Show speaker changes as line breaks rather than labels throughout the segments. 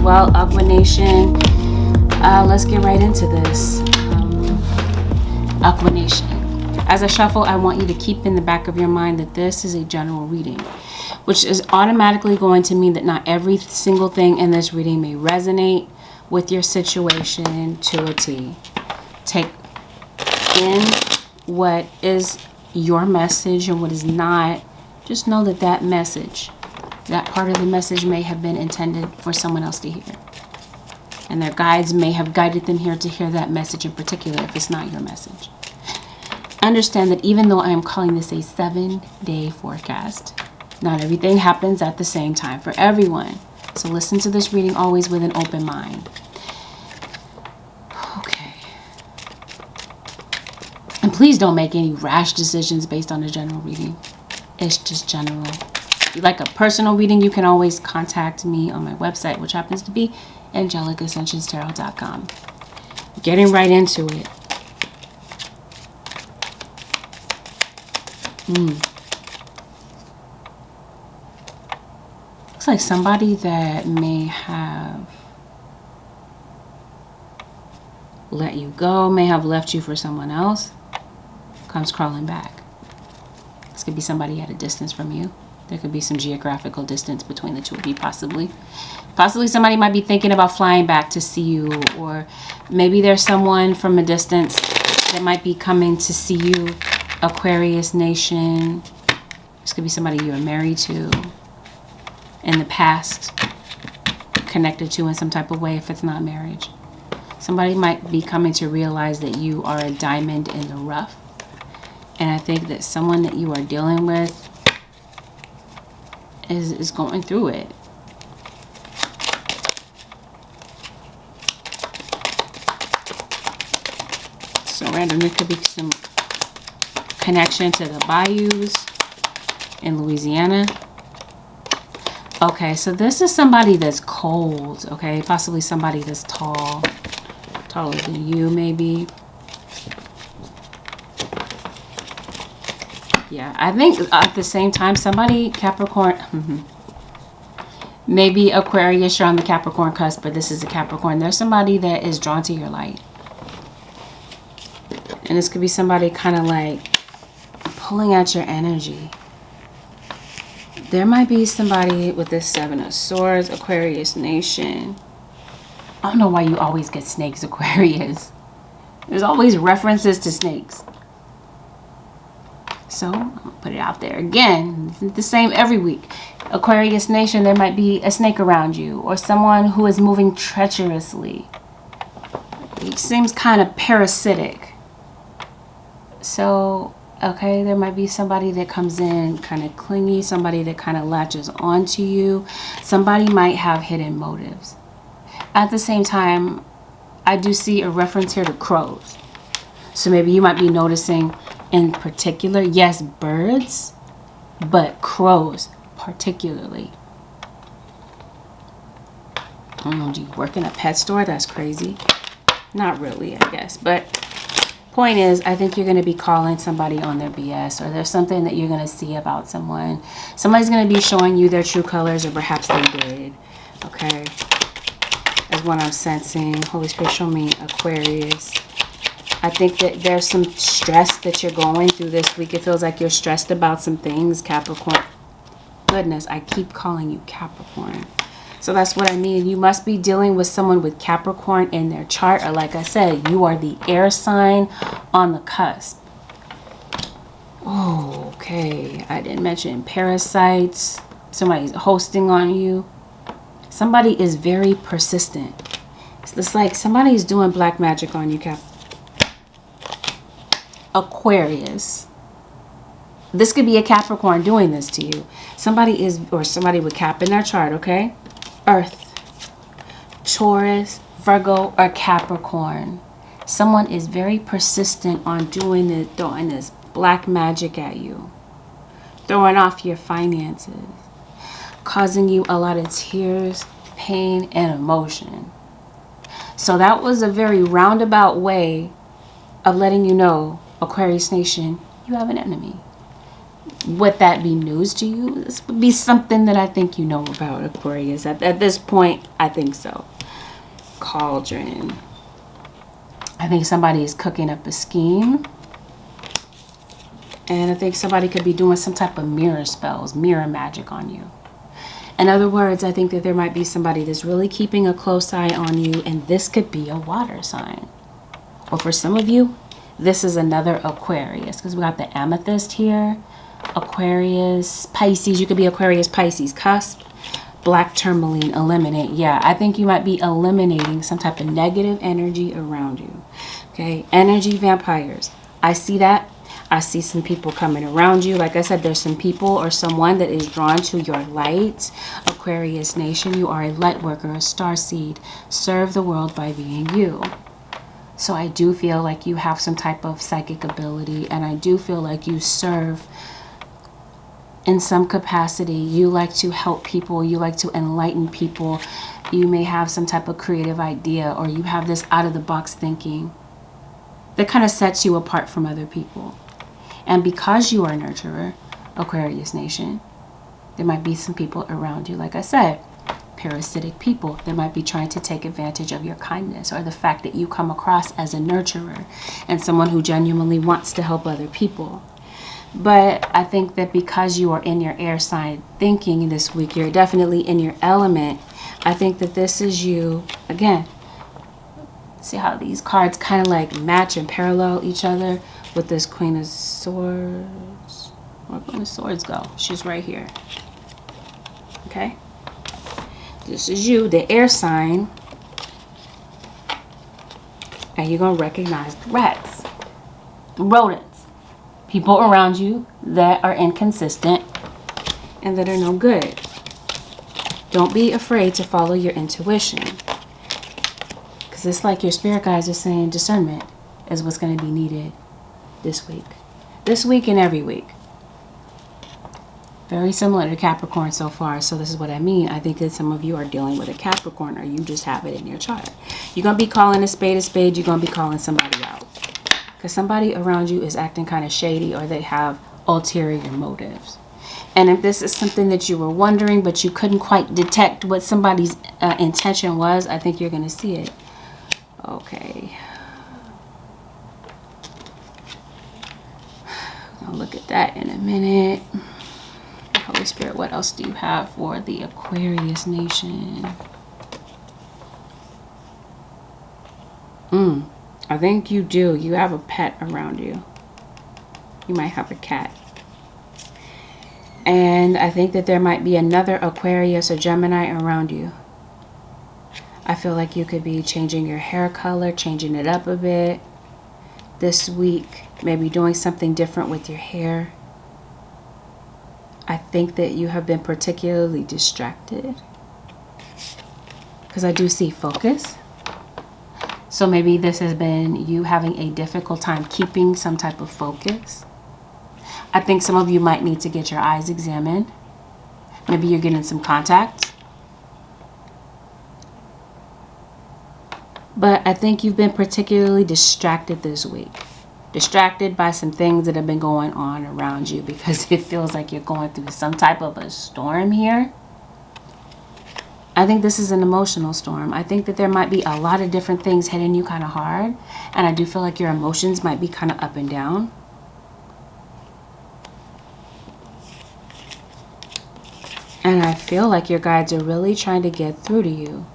Well, Aqua Nation, let's get right into this. Aqua Nation. As I shuffle, I want you to keep in the back of your mind that this is a general reading, which is automatically going to mean that not every single thing in this reading may resonate with your situation to a T. Take in what is your message and what is not. Just know that that message, that part of the message may have been intended for someone else to hear. And their guides may have guided them here to hear that message in particular if it's not your message. Understand that even though I am calling this a 7-day forecast, not everything happens at the same time for everyone. So listen to this reading always with an open mind. Okay. And please don't make any rash decisions based on the general reading. It's just general. If you'd like a personal reading, you can always contact me on my website, which happens to be AngelicAscensionsTarot.com. Getting right into it. Looks like somebody that may have let you go, may have left you for someone else, comes crawling back. This could be somebody at a distance from you. There could be some geographical distance between the two of you, possibly. Possibly somebody might be thinking about flying back to see you, or maybe there's someone from a distance that might be coming to see you. Aquarius Nation. This could be somebody you were married to in the past, connected to in some type of way if it's not marriage. Somebody might be coming to realize that you are a diamond in the rough. And I think that someone that you are dealing with is going through it. So random, there could be some connection to the bayous in Louisiana. Okay, so this is somebody that's cold, okay? Possibly somebody that's tall, taller than you maybe. Yeah, I think at the same time, somebody, Capricorn, maybe Aquarius, you're on the Capricorn cusp, but this is a Capricorn. There's somebody that is drawn to your light. And this could be somebody kind of like pulling at your energy. There might be somebody with this 7 of Swords, Aquarius Nation. I don't know why you always get snakes, Aquarius. There's always references to snakes. So, I'm going to put it out there again. It's the same every week. Aquarius Nation, there might be a snake around you, or someone who is moving treacherously. It seems kind of parasitic. So, okay, there might be somebody that comes in kind of clingy, somebody that kind of latches onto you. Somebody might have hidden motives. At the same time, I do see a reference here to crows. So maybe you might be noticing in particular, yes, birds, but crows particularly. I don't know, do you work in a pet store? That's crazy. Not really, I guess, but point is, I think you're going to be calling somebody on their BS, or there's something that you're going to see about someone. Somebody's going to be showing you their true colors, or perhaps they did. Okay, that's what I'm sensing. Holy Spirit, show me Aquarius. I think that there's some stress that you're going through this week. It feels like you're stressed about some things, Capricorn. Goodness, I keep calling you Capricorn. So that's what I mean. You must be dealing with someone with Capricorn in their chart. Or like I said, you are the air sign on the cusp. Oh, okay. I didn't mention parasites. Somebody's hosting on you. Somebody is very persistent. It's like somebody's doing black magic on you, Aquarius. This could be a Capricorn doing this to you. Somebody is, or somebody with Cap in their chart, okay? Earth, Taurus, Virgo, or Capricorn. Someone is very persistent on doing this, throwing this black magic at you, throwing off your finances, causing you a lot of tears, pain, and emotion. So that was a very roundabout way of letting you know, Aquarius Nation, you have an enemy. Would that be news to you? This would be something that I think you know about, Aquarius. At this point, I think so. Cauldron. I think somebody is cooking up a scheme. And I think somebody could be doing some type of mirror spells, mirror magic on you. In other words, I think that there might be somebody that's really keeping a close eye on you, and this could be a water sign. Or for some of you, this is another Aquarius, because we got the amethyst here. Aquarius, Pisces. You could be Aquarius, Pisces, cusp, black tourmaline, eliminate. Yeah, I think you might be eliminating some type of negative energy around you. Okay, energy vampires. I see that. I see some people coming around you. Like I said, there's some people or someone that is drawn to your light. Aquarius Nation, you are a light worker, a star seed. Serve the world by being you. So I do feel like you have some type of psychic ability, and I do feel like you serve in some capacity. You like to help people. You like to enlighten people. You may have some type of creative idea, or you have this out-of-the-box thinking that kind of sets you apart from other people. And because you are a nurturer, Aquarius Nation, there might be some people around you, like I said, parasitic people that might be trying to take advantage of your kindness, or the fact that you come across as a nurturer and someone who genuinely wants to help other people. But I think that because you are in your air sign thinking this week, you're definitely in your element. I think that this is you, again, see how these cards kind of like match and parallel each other with this Queen of Swords. Where Queen of Swords go? She's right here. Okay? This is you, the air sign. And you're going to recognize threats, rodents, people around you that are inconsistent and that are no good. Don't be afraid to follow your intuition. Because it's like your spirit guides are saying discernment is what's going to be needed this week. This week and every week. Very similar to Capricorn so far. So this is what I mean. I think that some of you are dealing with a Capricorn, or you just have it in your chart. You're going to be calling a spade a spade. You're going to be calling somebody out. Because somebody around you is acting kind of shady, or they have ulterior motives. And if this is something that you were wondering, but you couldn't quite detect what somebody's intention was, I think you're going to see it. Okay. I'll look at that in a minute. Holy Spirit, what else do you have for the Aquarius Nation? I think you do. You have a pet around you. You might have a cat. And I think that there might be another Aquarius or Gemini around you. I feel like you could be changing your hair color, changing it up a bit this week. Maybe doing something different with your hair. I think that you have been particularly distracted, because I do see focus. So maybe this has been you having a difficult time keeping some type of focus. I think some of you might need to get your eyes examined. Maybe you're getting some contacts. But I think you've been particularly distracted this week. Distracted by some things that have been going on around you, because it feels like you're going through some type of a storm here. I think this is an emotional storm. I think that there might be a lot of different things hitting you kind of hard. And I do feel like your emotions might be kind of up and down. And I feel like your guides are really trying to get through to you.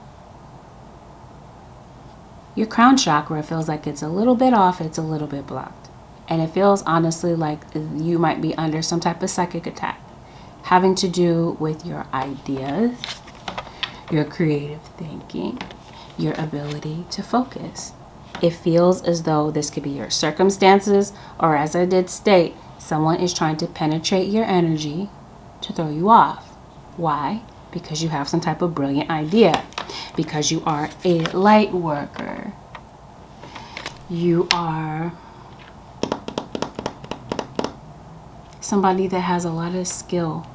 Your crown chakra feels like it's a little bit off, it's a little bit blocked. And it feels honestly like you might be under some type of psychic attack, having to do with your ideas, your creative thinking, your ability to focus. It feels as though this could be your circumstances, or as I did state, someone is trying to penetrate your energy to throw you off. Why? Because you have some type of brilliant idea. Because you are a light worker. You are somebody that has a lot of skill.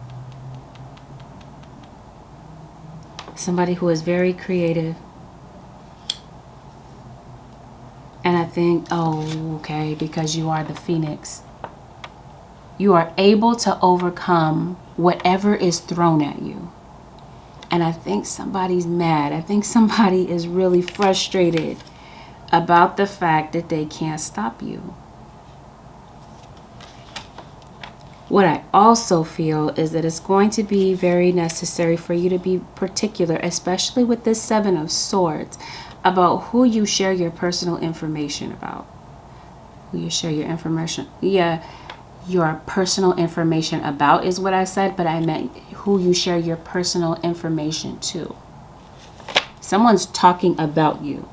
Somebody who is very creative. And I think, oh, okay, because you are the Phoenix. You are able to overcome whatever is thrown at you. And I think somebody's mad. I think somebody is really frustrated about the fact that they can't stop you. What I also feel is that it's going to be very necessary for you to be particular, especially with this Seven of Swords, about who you share your personal information about. Who you share your information. Yeah, your personal information about is what I said, but I meant who you share your personal information to. Someone's talking about you,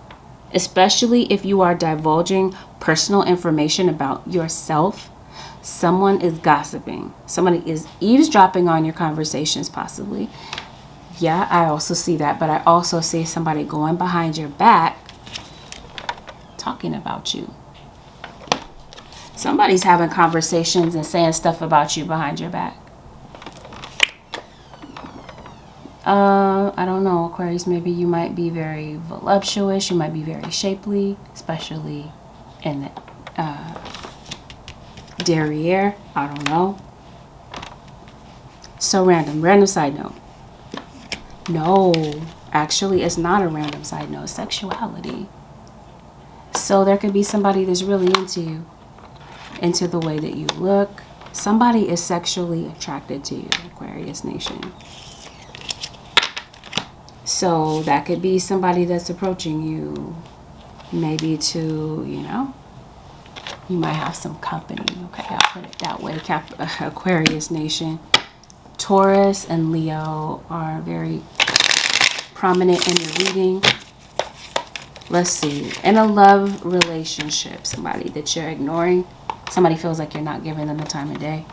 especially if you are divulging personal information about yourself. Someone is gossiping. Somebody is eavesdropping on your conversations, possibly. Yeah, I also see that, but I also see somebody going behind your back talking about you. Somebody's having conversations and saying stuff about you behind your back. I don't know, Aquarius, maybe you might be very voluptuous. You might be very shapely, especially in the derriere. I don't know. So random side note. No, actually it's not a random side note. Sexuality. So there could be somebody that's really into you, into the way that you look. Somebody is sexually attracted to you, Aquarius Nation. So that could be somebody that's approaching you, maybe to, you know, you might have some company. Okay, I'll put it that way. Aquarius Nation. Taurus and Leo are very prominent in your reading. Let's see. In a love relationship, somebody that you're ignoring. Somebody feels like you're not giving them the time of day.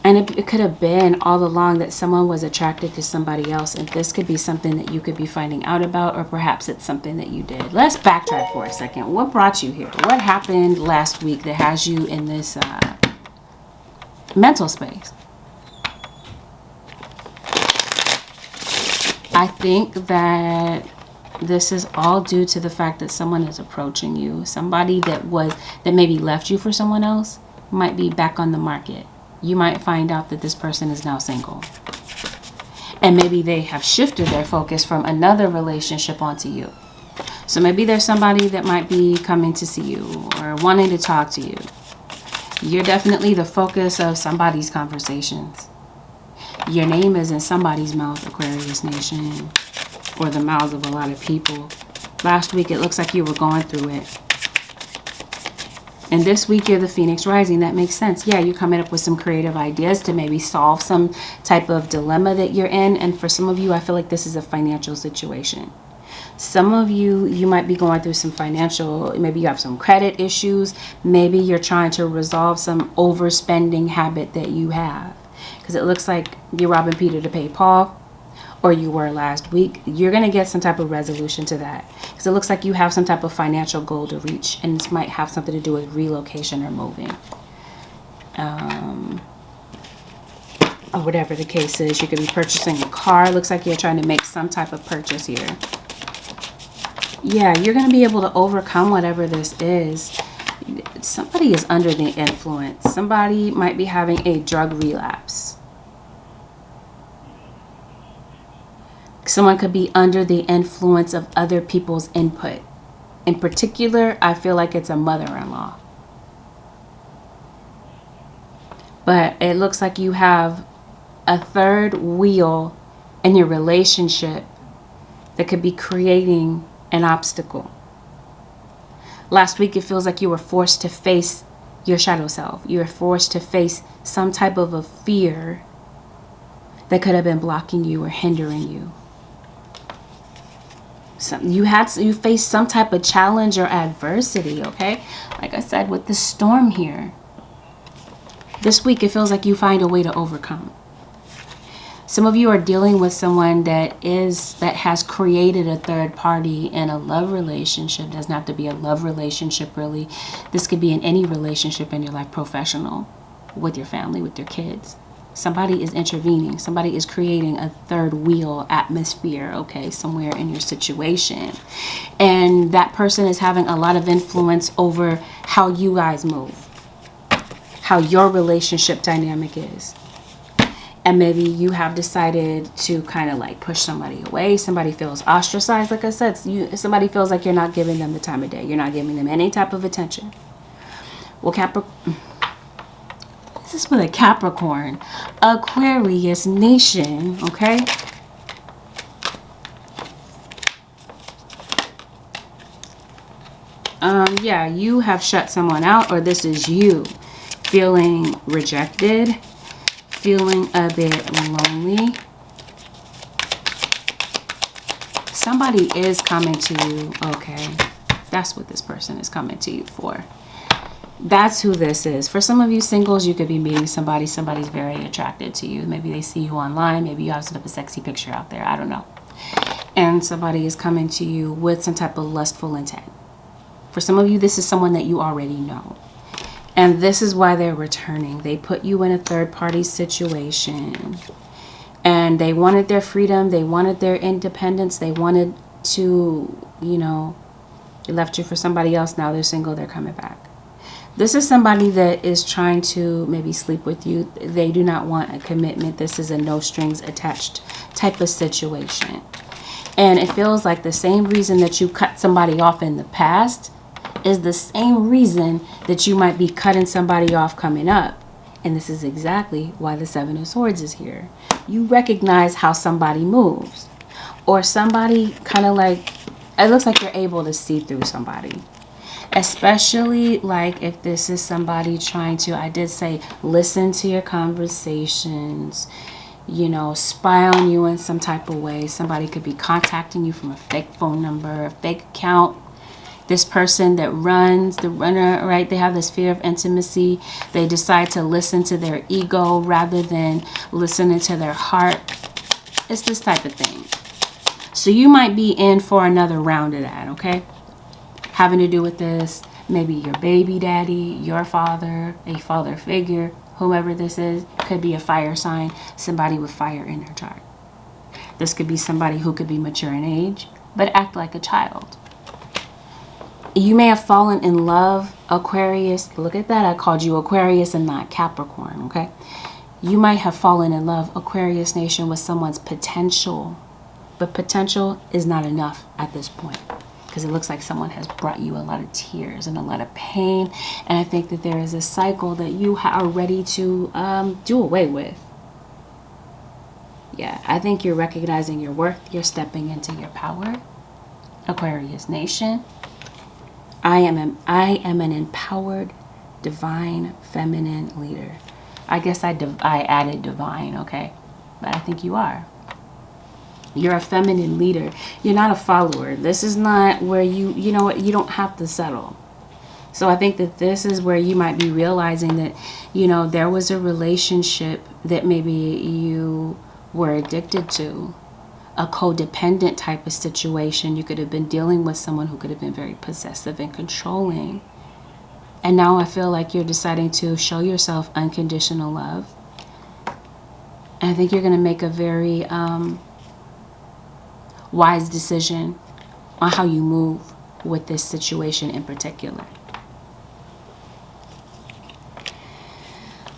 And it could have been all along that someone was attracted to somebody else. And this could be something that you could be finding out about, or perhaps it's something that you did. Let's backtrack for a second. What brought you here? What happened last week that has you in this mental space? I think that this is all due to the fact that someone is approaching you. Somebody that maybe left you for someone else might be back on the market. You might find out that this person is now single. And maybe they have shifted their focus from another relationship onto you. So maybe there's somebody that might be coming to see you or wanting to talk to you. You're definitely the focus of somebody's conversations. Your name is in somebody's mouth, Aquarius Nation, or the mouths of a lot of people. Last week, it looks like you were going through it. And this week, you're the Phoenix Rising. That makes sense. Yeah, you're coming up with some creative ideas to maybe solve some type of dilemma that you're in. And for some of you, I feel like this is a financial situation. Some of you, you might be going through some financial, maybe you have some credit issues. Maybe you're trying to resolve some overspending habit that you have. Because it looks like you're robbing Peter to pay Paul, or you were last week. You're going to get some type of resolution to that. Because it looks like you have some type of financial goal to reach. And this might have something to do with relocation or moving. Or whatever the case is. You could be purchasing a car. It looks like you're trying to make some type of purchase here. Yeah, you're going to be able to overcome whatever this is. Somebody is under the influence. Somebody might be having a drug relapse. Someone could be under the influence of other people's input. In particular, I feel like it's a mother-in-law. But it looks like you have a third wheel in your relationship that could be creating an obstacle. Last week, it feels like you were forced to face your shadow self. You were forced to face some type of a fear that could have been blocking you or hindering you. You faced some type of challenge or adversity, okay? Like I said, with the storm here. This week, it feels like you find a way to overcome. Some of you are dealing with someone that has created a third party in a love relationship. It doesn't have to be a love relationship, really. This could be in any relationship in your life, professional, with your family, with your kids. Somebody is intervening. Somebody is creating a third wheel atmosphere, okay, somewhere in your situation. And that person is having a lot of influence over how you guys move. how your relationship dynamic is. And maybe you have decided to kind of like push somebody away. Somebody feels ostracized. Like I said, somebody feels like you're not giving them the time of day. You're not giving them any type of attention. Well, this is for the Capricorn, Aquarius nation, okay? Yeah, you have shut someone out, or this is you feeling rejected, feeling a bit lonely. Somebody is coming to you, okay? That's what this person is coming to you for. That's who this is. For some of you singles, you could be meeting somebody. Somebody's very attracted to you. Maybe they see you online. Maybe you have some type of sexy picture out there. I don't know. And somebody is coming to you with some type of lustful intent. For some of you, this is someone that you already know. And this is why they're returning. They put you in a third-party situation. And they wanted their freedom. They wanted their independence. They wanted to, you know, they left you for somebody else. Now they're single. They're coming back. This is somebody that is trying to maybe sleep with you. They do not want a commitment. This is a no strings attached type of situation. And it feels like the same reason that you cut somebody off in the past is the same reason that you might be cutting somebody off coming up. And this is exactly why the Seven of Swords is here. You recognize how somebody moves. Or somebody kind of like, it looks like you're able to see through somebody. Especially like if this is somebody trying to, I did say, listen to your conversations, you know, spy on you in some type of way. Somebody could be contacting you from a fake phone number, a fake account. This person that runs, the runner, right? They have this fear of intimacy. They decide to listen to their ego rather than listening to their heart. It's this type of thing. So you might be in for another round of that, okay? Having to do with this, maybe your baby daddy, your father, a father figure, whomever this is, could be a fire sign, somebody with fire in their chart. This could be somebody who could be mature in age, but act like a child. You may have fallen in love, Aquarius. Look at that. I called you Aquarius and not Capricorn, okay? You might have fallen in love, Aquarius nation, with someone's potential. But potential is not enough at this point, because it looks like someone has brought you a lot of tears and a lot of pain. And I think that there is a cycle that you are ready to do away with. Yeah, I think you're recognizing your worth. You're stepping into your power, Aquarius nation. I am an empowered, divine, feminine leader. I guess I added divine, okay? But I think you are. You're a feminine leader. You're not a follower. This is not where you know what, you don't have to settle. So I think that this is where you might be realizing that, you know, there was a relationship that maybe you were addicted to. A codependent type of situation. You could have been dealing with someone who could have been very possessive and controlling. And now I feel like you're deciding to show yourself unconditional love. And I think you're going to make a very wise decision on how you move with this situation in particular.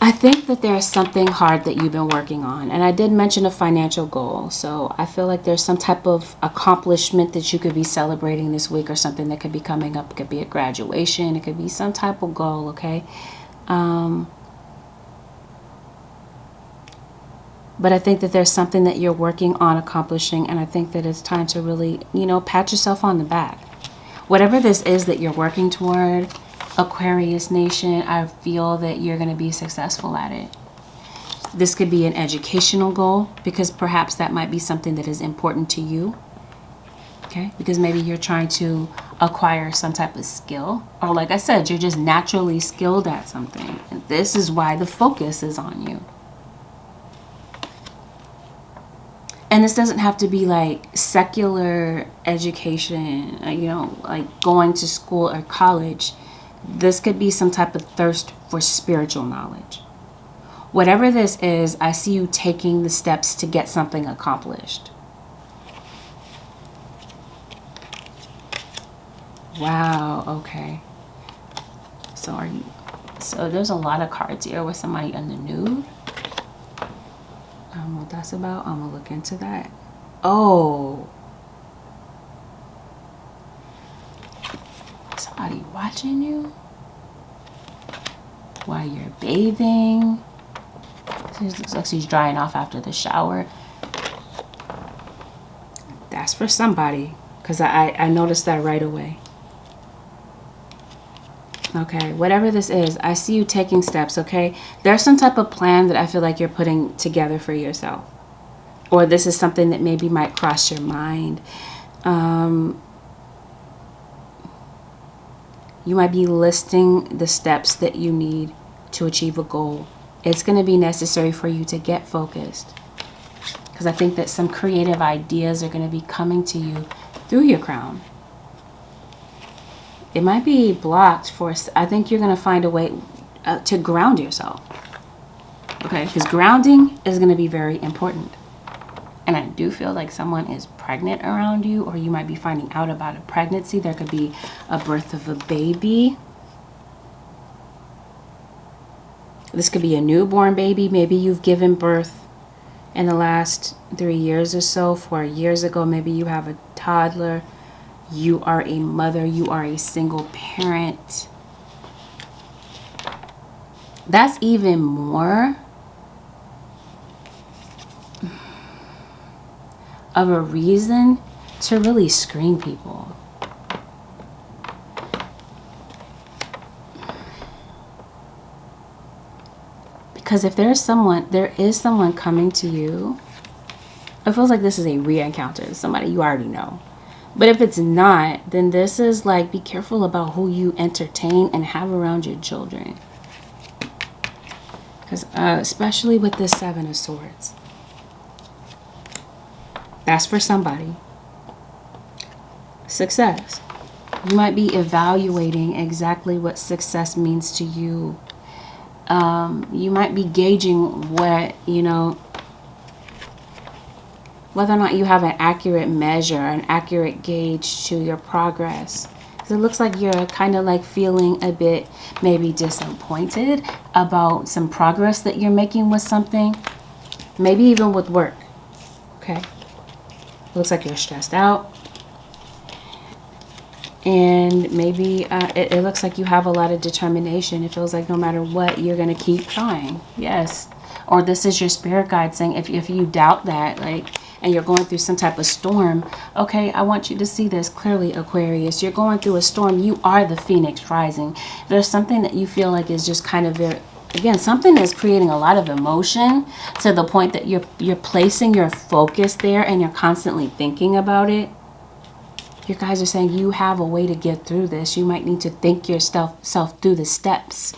I think that there's something hard that you've been working on. And I did mention a financial goal. So I feel like there's some type of accomplishment that you could be celebrating this week, or something that could be coming up. It could be a graduation. It could be some type of goal, okay? But I think that there's something that you're working on accomplishing. And I think that it's time to really, you know, pat yourself on the back. Whatever this is that you're working toward, Aquarius nation, I feel that you're going to be successful at it. This could be an educational goal, because perhaps that might be something that is important to you. Okay, because maybe you're trying to acquire some type of skill, or like I said, you're just naturally skilled at something. And this is why the focus is on you. And this doesn't have to be like secular education, you know, like going to school or college. This could be some type of thirst for spiritual knowledge. Whatever this is, I see you taking the steps to get something accomplished. Wow, okay. So are you... So there's a lot of cards here with somebody in the nude. I don't know what that's about. I'm gonna look into that. Oh, somebody watching you while you're bathing. It looks like she's drying off after the shower. That's for somebody, because I noticed that right away. Okay, whatever this is, I see you taking steps, okay? There's some type of plan that I feel like you're putting together for yourself. Or this is something that maybe might cross your mind. You might be listing the steps that you need to achieve a goal. It's going to be necessary for you to get focused. Because I think that some creative ideas are going to be coming to you through your crown. It might be blocked for, I think you're going to find a way to ground yourself. Okay, because grounding is going to be very important. And I do feel like someone is pregnant around you, or you might be finding out about a pregnancy. There could be a birth of a baby. This could be a newborn baby. Maybe you've given birth in the last 3 years or so. 4 years ago, maybe you have a toddler. You are a mother. You are a single parent. That's even more of a reason to really screen people. Because if there is someone coming to you, it feels like this is a re-encounter. Somebody you already know. But if it's not, then this is like, be careful about who you entertain and have around your children. Because especially with this 7 of Swords. That's for somebody. Success. You might be evaluating exactly what success means to you. You might be gauging what, whether or not you have an accurate measure, an accurate gauge to your progress. Because it looks like you're kind of like feeling a bit maybe disappointed about some progress that you're making with something. Maybe even with work. Okay. Looks like you're stressed out. And maybe it looks like you have a lot of determination. It feels like no matter what, you're going to keep trying. Yes. Or this is your spirit guide saying if you doubt that, and you're going through some type of storm, okay, I want you to see this clearly, Aquarius. You're going through a storm. You are the phoenix rising. There's something that you feel like is just kind of very, again, something that's creating a lot of emotion to the point that you're placing your focus there and you're constantly thinking about it. Your guys are saying you have a way to get through this. You might need to think yourself through the steps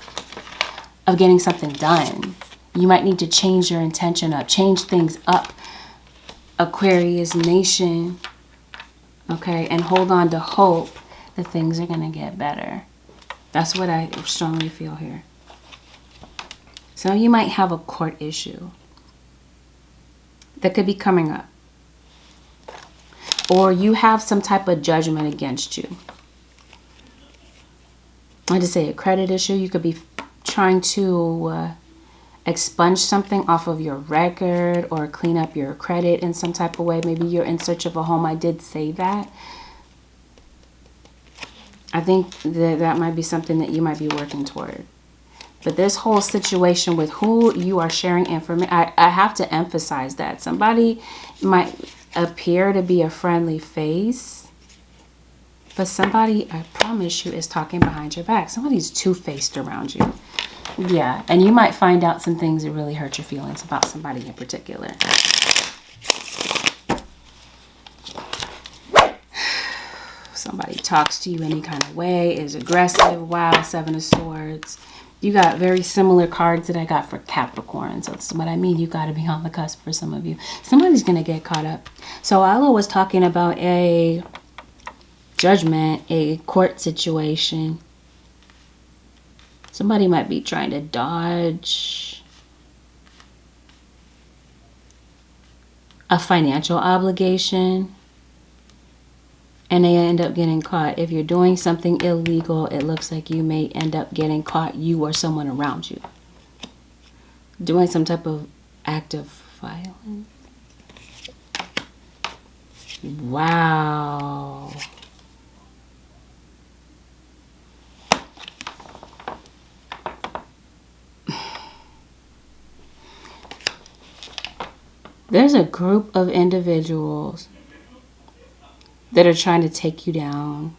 of getting something done. You might need to change your intention up, change things up, Aquarius nation. Okay, and hold on to hope that things are going to get better. That's what I strongly feel here. So you might have a court issue that could be coming up. Or you have some type of judgment against you. I just say a credit issue. You could be trying to expunge something off of your record or clean up your credit in some type of way. Maybe you're in search of a home. I did say that. I think that might be something that you might be working toward. But this whole situation with who you are sharing information, I have to emphasize that. Somebody might appear to be a friendly face, but somebody, I promise you, is talking behind your back. Somebody's two-faced around you. Yeah, and you might find out some things that really hurt your feelings about somebody in particular. Somebody talks to you any kind of way, is aggressive. Wow, 7 of Swords. You got very similar cards that I got for Capricorn. So that's what I mean. You got to be on the cusp for some of you. Somebody's going to get caught up. So Alo was talking about a judgment, a court situation. Somebody might be trying to dodge a financial obligation. and they end up getting caught. If you're doing something illegal, it looks like you may end up getting caught, you or someone around you, doing some type of act of violence. Wow. There's a group of individuals that are trying to take you down.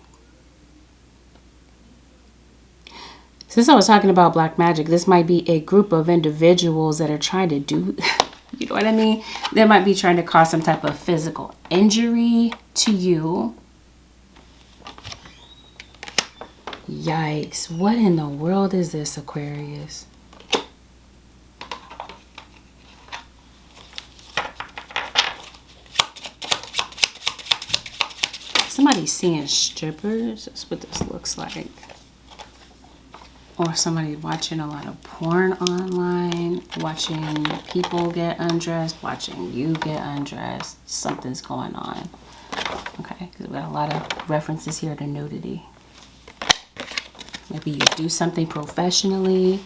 Since I was talking about black magic, this might be a group of individuals that are trying to do, you know what I mean? They might be trying to cause some type of physical injury to you. Yikes. What in the world is this, Aquarius? Somebody's seeing strippers. That's what this looks like. Or somebody watching a lot of porn online, watching people get undressed, watching you get undressed. Something's going on. Okay, because we got a lot of references here to nudity. Maybe you do something professionally.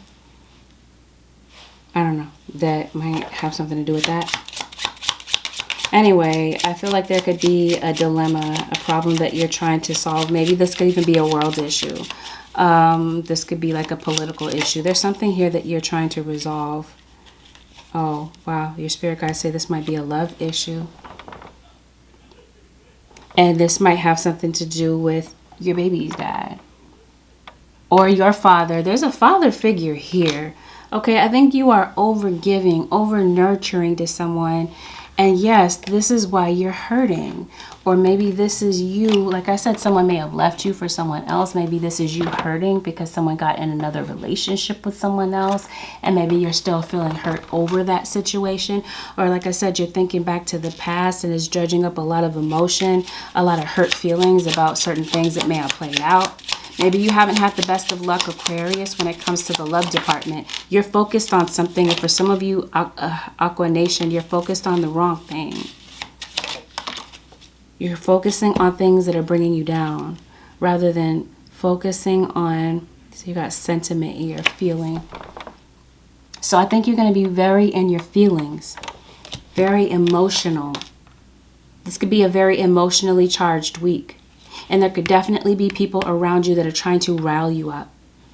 I don't know. That might have something to do with that. Anyway, I feel like there could be a dilemma, a problem that you're trying to solve. Maybe this could even be a world issue. This could be like a political issue. There's something here that you're trying to resolve. Oh, wow. Your spirit guides say this might be a love issue. And this might have something to do with your baby's dad. Or your father. There's a father figure here. Okay, I think you are over giving, over nurturing to someone. And yes, this is why you're hurting. Or maybe this is you, like I said, someone may have left you for someone else. Maybe this is you hurting because someone got in another relationship with someone else. And maybe you're still feeling hurt over that situation. Or like I said, you're thinking back to the past and is dredging up a lot of emotion, a lot of hurt feelings about certain things that may have played out. Maybe you haven't had the best of luck, Aquarius, when it comes to the love department. You're focused on something, and for some of you, Aqua Nation, you're focused on the wrong thing. You're focusing on things that are bringing you down rather than focusing on, so you got sentiment in your feeling. So I think you're going to be very in your feelings, very emotional. This could be a very emotionally charged week. And there could definitely be people around you that are trying to rile you up.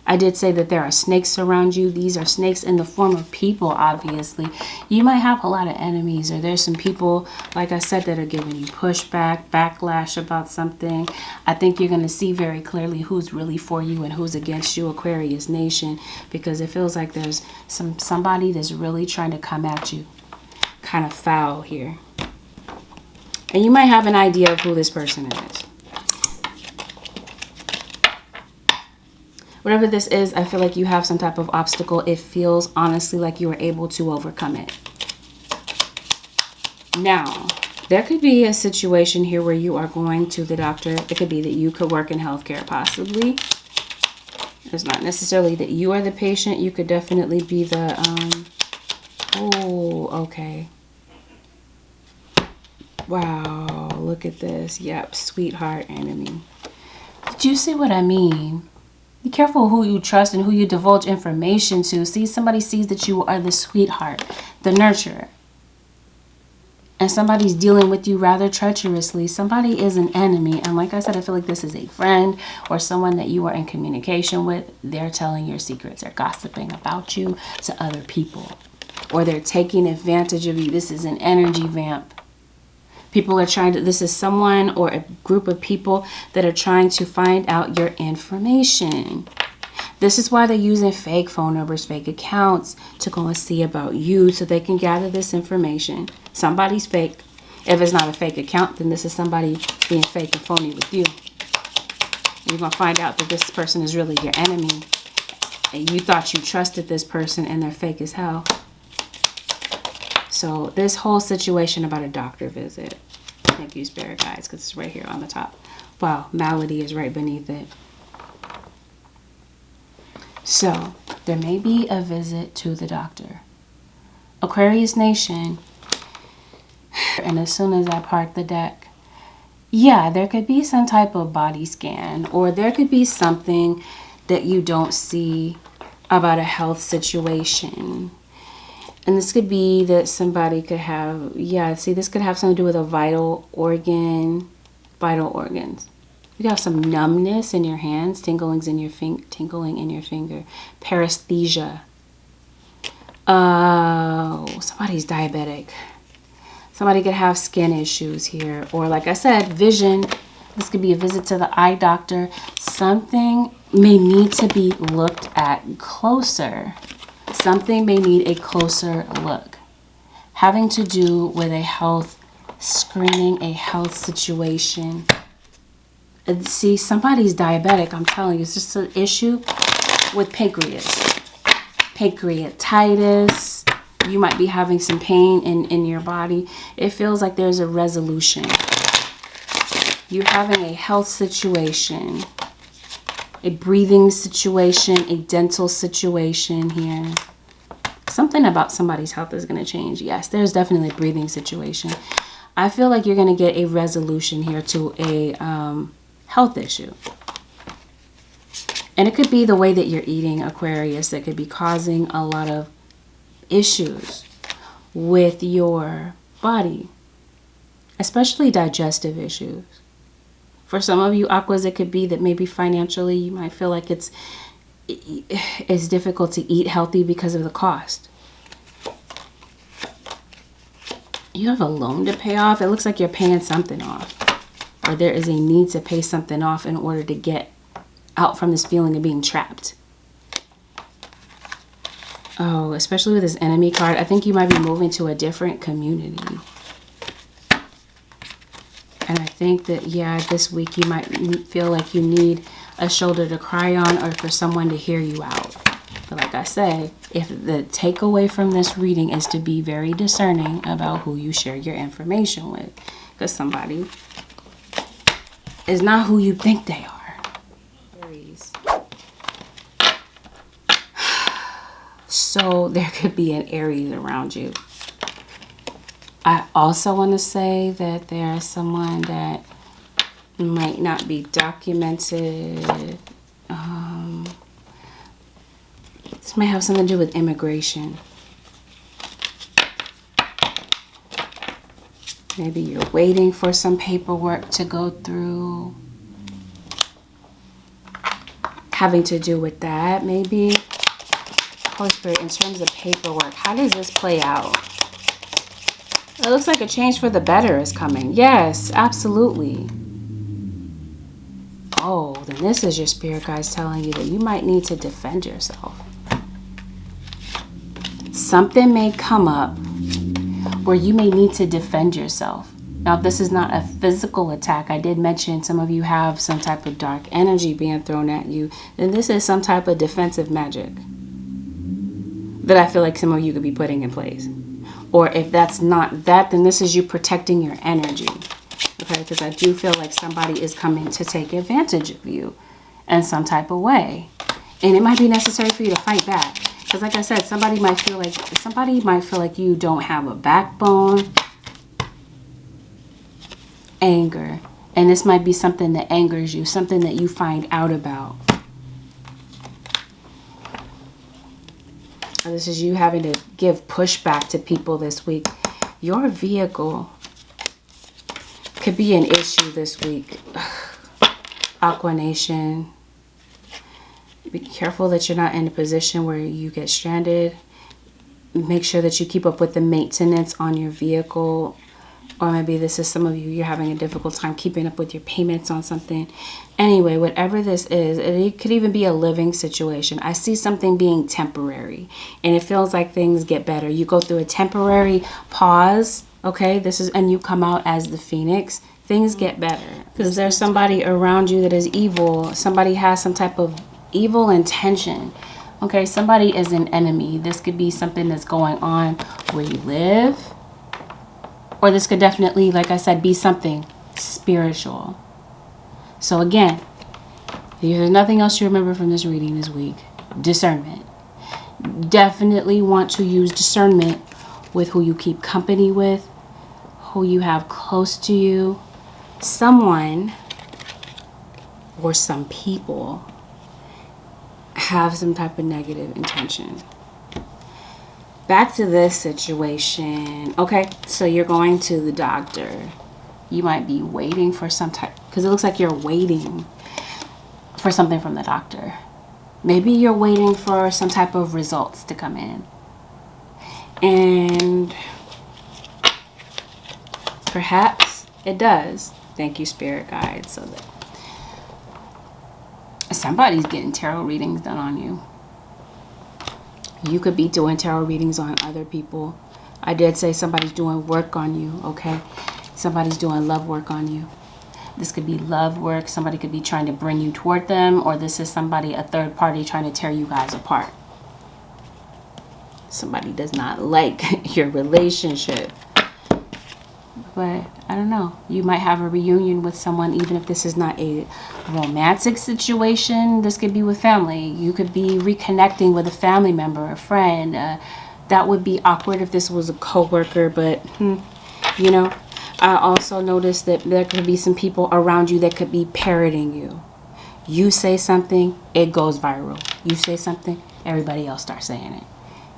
I did say that there are snakes around you. These are snakes in the form of people, obviously. You might have a lot of enemies, or there's some people, like I said, that are giving you pushback, backlash about something. I think you're going to see very clearly who's really for you and who's against you, Aquarius Nation, because it feels like there's somebody that's really trying to come at you kind of foul here. And you might have an idea of who this person is. Whatever this is, I feel like you have some type of obstacle. It feels honestly like you were able to overcome it. Now, there could be a situation here where you are going to the doctor. It could be that you could work in healthcare, possibly. It's not necessarily that you are the patient. You could definitely be the, oh, okay. Wow, look at this. Yep, sweetheart enemy. Did you see what I mean? Be careful who you trust and who you divulge information to. See, somebody sees that you are the sweetheart, the nurturer. And somebody's dealing with you rather treacherously. Somebody is an enemy. And like I said, I feel like this is a friend or someone that you are in communication with. They're telling your secrets. They're gossiping about you to other people. Or they're taking advantage of you. This is an energy vamp. People are trying to, this is someone or a group of people that are trying to find out your information. This is why they're using fake phone numbers, fake accounts to go and see about you so they can gather this information. Somebody's fake. If it's not a fake account, then this is somebody being fake and phony with you. You're going to find out that this person is really your enemy. And you thought you trusted this person and they're fake as hell. So this whole situation about a doctor visit. Thank you, Spirit Guides, because it's right here on the top. Wow, malady is right beneath it. So there may be a visit to the doctor. Aquarius Nation. And as soon as I park the deck, Yeah, there could be some type of body scan, or there could be something that you don't see about a health situation. And this could be that somebody could have, yeah, see, this could have something to do with a vital organ, vital organs. You could have some numbness in your hands, tingling in your finger, paresthesia. Oh, somebody's diabetic. Somebody could have skin issues here. Or like I said, vision. This could be a visit to the eye doctor. Something may need to be looked at closer. Something may need a closer look. Having to do with a health screening, a health situation. And see, somebody's diabetic. I'm telling you, it's just an issue with pancreas. Pancreatitis. You might be having some pain in your body. It feels like there's a resolution. You're having a health situation, a breathing situation, a dental situation here. Something about somebody's health is going to change. Yes, there's definitely a breathing situation. I feel like you're going to get a resolution here to a health issue. And it could be the way that you're eating, Aquarius, that could be causing a lot of issues with your body, especially digestive issues. For some of you Aquas, it could be that maybe financially you might feel like it's difficult to eat healthy because of the cost. You have a loan to pay off. It looks like you're paying something off, or there is a need to pay something off in order to get out from this feeling of being trapped. Oh, especially with this enemy card, I think you might be moving to a different community. And I think that, yeah, this week you might feel like you need a shoulder to cry on, or for someone to hear you out. But like I say, if the takeaway from this reading is to be very discerning about who you share your information with, because somebody is not who you think they are. So there could be an Aries around you. I also want to say that there's someone that might not be documented. This may have something to do with immigration. Maybe you're waiting for some paperwork to go through. Having to do with that, maybe. Holy Spirit, in terms of paperwork, how does this play out? It looks like a change for the better is coming. Yes, absolutely. Oh, then this is your spirit guides telling you that you might need to defend yourself. Something may come up where you may need to defend yourself. Now, if this is not a physical attack, I did mention some of you have some type of dark energy being thrown at you, then this is some type of defensive magic that I feel like some of you could be putting in place. Or if that's not that, then this is you protecting your energy. Okay, because I do feel like somebody is coming to take advantage of you in some type of way. And it might be necessary for you to fight back. Because like I said, somebody might feel like you don't have a backbone. Anger. And this might be something that angers you, something that you find out about. This is you having to give pushback to people this week. Your vehicle could be an issue this week. Aqua Nation. Be careful that you're not in a position where you get stranded. Make sure that you keep up with the maintenance on your vehicle. Or maybe this is some of you, you're having a difficult time keeping up with your payments on something. Anyway, whatever this is, it could even be a living situation. I see something being temporary, and it feels like things get better. You go through a temporary pause, okay? And you come out as the Phoenix. Things get better because there's somebody around you that is evil. Somebody has some type of evil intention. Okay, somebody is an enemy. This could be something that's going on where you live. Or this could definitely, like I said, be something spiritual. So again, if there's nothing else you remember from this reading this week, discernment. Definitely want to use discernment with who you keep company with, who you have close to you. someone or some people have some type of negative intention. Back to this situation. Okay, so you're going to the doctor. You might be waiting for some type, because it looks like you're waiting for something from the doctor. Maybe you're waiting for some type of results to come in. And perhaps it does. Thank you, spirit guides. So that somebody's getting tarot readings done on you. You could be doing tarot readings on other people. I did say somebody's doing work on you, okay? Somebody's doing love work on you. This could be love work. Somebody could be trying to bring you toward them, or this is somebody, a third party, trying to tear you guys apart. Somebody does not like your relationship. But I don't know. You might have a reunion with someone, even if this is not a romantic situation. This could be with family. You could be reconnecting with a family member, a friend. That would be awkward if this was a coworker, but you know, I also noticed that there could be some people around you that could be parroting you. You say something, it goes viral. You say something, everybody else starts saying it.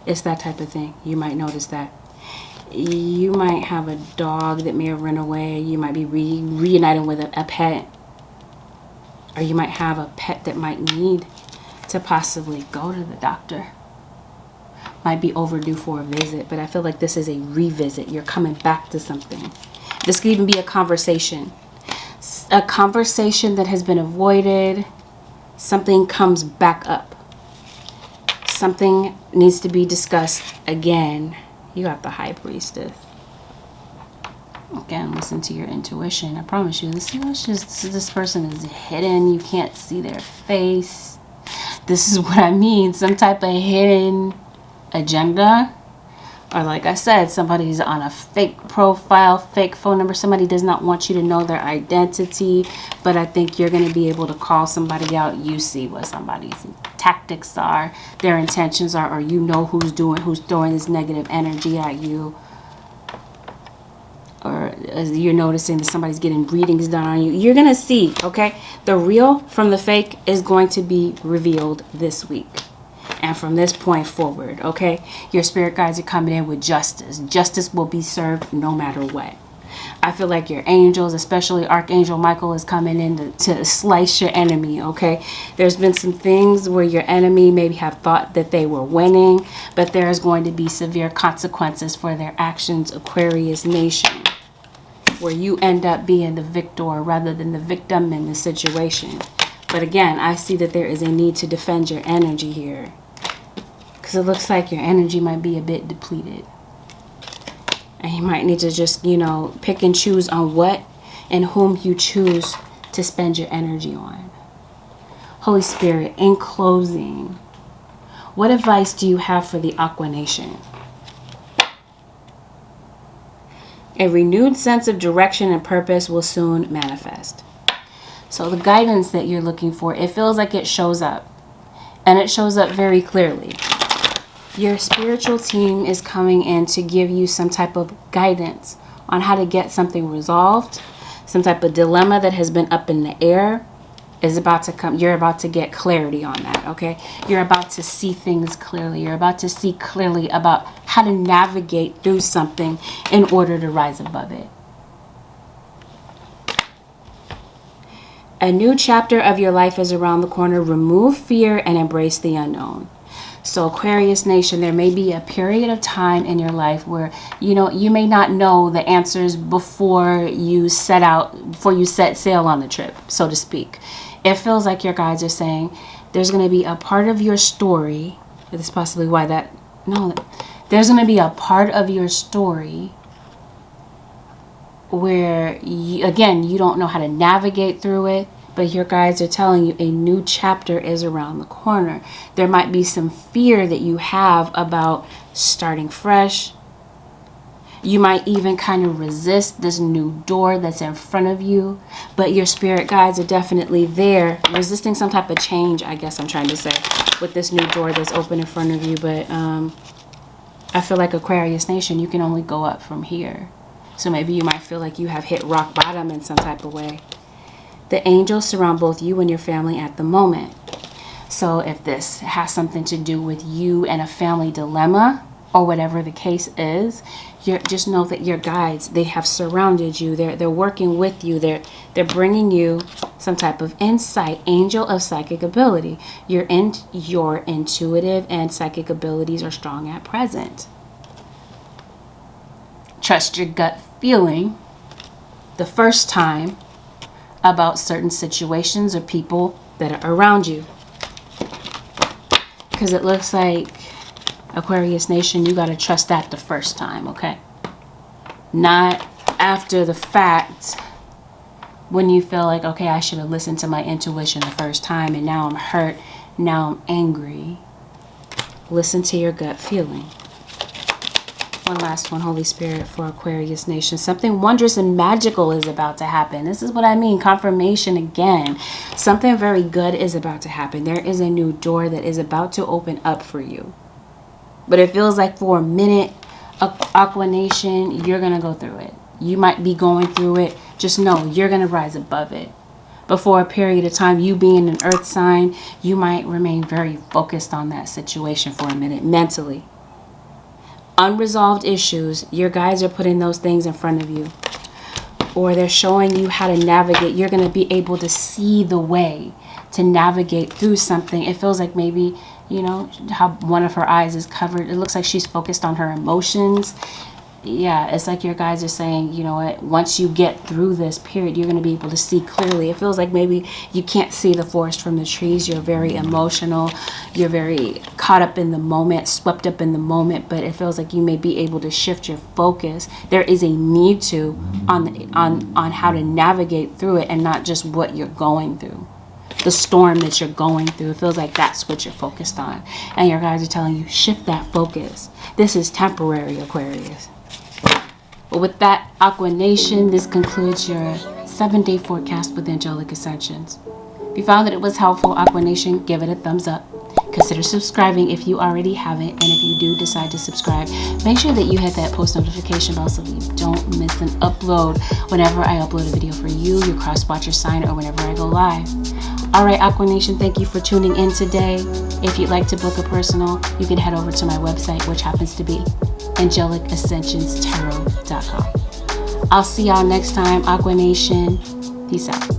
It's that type of thing. You might notice that. You might have a dog that may have run away. You might be reuniting with a pet. Or you might have a pet that might need to possibly go to the doctor. Might be overdue for a visit, but I feel like this is a revisit. You're coming back to something. This could even be a conversation. A conversation that has been avoided. Something comes back up. Something needs to be discussed again. You got the High Priestess. Again, listen to your intuition. I promise you, this person is hidden. You can't see their face. This is what I mean. Some type of hidden agenda. Or like I said, somebody's on a fake profile, fake phone number. Somebody does not want you to know their identity. But I think you're going to be able to call somebody out. You see what somebody's tactics are, their intentions are, or you know who's throwing this negative energy at you. Or you're noticing that somebody's getting readings done on you. You're going to see, okay? The real from the fake is going to be revealed this week. And from this point forward, okay? Your spirit guides are coming in with justice. Justice will be served no matter what. I feel like your angels, especially Archangel Michael, is coming in to slice your enemy, okay? There's been some things where your enemy maybe have thought that they were winning, but there's going to be severe consequences for their actions, Aquarius Nation, where you end up being the victor rather than the victim in the situation. But again, I see that there is a need to defend your energy here, because it looks like your energy might be a bit depleted. And you might need to just, you know, pick and choose on what and whom you choose to spend your energy on. Holy Spirit, in closing, what advice do you have for the Aqua Nation? A renewed sense of direction and purpose will soon manifest. So the guidance that you're looking for, it feels like it shows up. And it shows up very clearly. Your spiritual team is coming in to give you some type of guidance on how to get something resolved. Some type of dilemma that has been up in the air is about to come. You're about to get clarity on that, okay? You're about to see things clearly. You're about to see clearly about how to navigate through something in order to rise above it. A new chapter of your life is around the corner. Remove fear and embrace the unknown. So Aquarius Nation, there may be a period of time in your life where, you know, you may not know the answers before you set sail on the trip, so to speak. It feels like your guides are saying there's going to be a part of your story. This is possibly why there's going to be a part of your story where, again, you don't know how to navigate through it. But your guides are telling you a new chapter is around the corner. There might be some fear that you have about starting fresh. You might even kind of resist this new door that's in front of you. But your spirit guides are definitely there, resisting some type of change, I guess I'm trying to say, with this new door that's open in front of you. But I feel like Aquarius Nation, you can only go up from here. So maybe you might feel like you have hit rock bottom in some type of way. The angels surround both you and your family at the moment. So if this has something to do with you and a family dilemma, or whatever the case is, just know that your guides, they have surrounded you. They're working with you. They're bringing you some type of insight. Angel of psychic ability. Your intuitive and psychic abilities are strong at present. Trust your gut feeling the first time about certain situations or people that are around you. Because it looks like, Aquarius Nation, you got to trust that the first time, okay? Not after the fact when you feel like, okay, I should have listened to my intuition the first time and now I'm hurt, now I'm angry. Listen to your gut feeling. One last one, Holy Spirit, for Aquarius Nation. Something wondrous and magical is about to happen. This is what I mean. Confirmation again. Something very good is about to happen. There is a new door that is about to open up for you. But it feels like for a minute, Aqua Nation, you're going to go through it. You might be going through it. Just know you're going to rise above it. But for a period of time, you being an earth sign, you might remain very focused on that situation for a minute mentally. Unresolved issues, your guides are putting those things in front of you. Or they're showing you how to navigate. You're going to be able to see the way to navigate through something. It feels like maybe, you know, how one of her eyes is covered. It looks like she's focused on her emotions. Yeah, it's like your guys are saying, you know what, once you get through this period, you're going to be able to see clearly. It feels like maybe you can't see the forest from the trees. You're very emotional. You're very caught up in the moment, swept up in the moment, but it feels like you may be able to shift your focus. There is a need to on how to navigate through it and not just what you're going through. The storm that you're going through, it feels like that's what you're focused on. And your guys are telling you, shift that focus. This is temporary, Aquarius. But with that, Aqua Nation, this concludes your 7-day forecast with Angelic Ascensions. If you found that it was helpful, Aqua Nation, give it a thumbs up. Consider subscribing if you already haven't. And if you do decide to subscribe, make sure that you hit that post notification bell so you don't miss an upload whenever I upload a video for you, your cross-watcher sign, or whenever I go live. All right, Aqua Nation, thank you for tuning in today. If you'd like to book a personal, you can head over to my website, which happens to be AngelicAscensionsTarot.com. I'll see y'all next time, Aqua Nation. Peace out.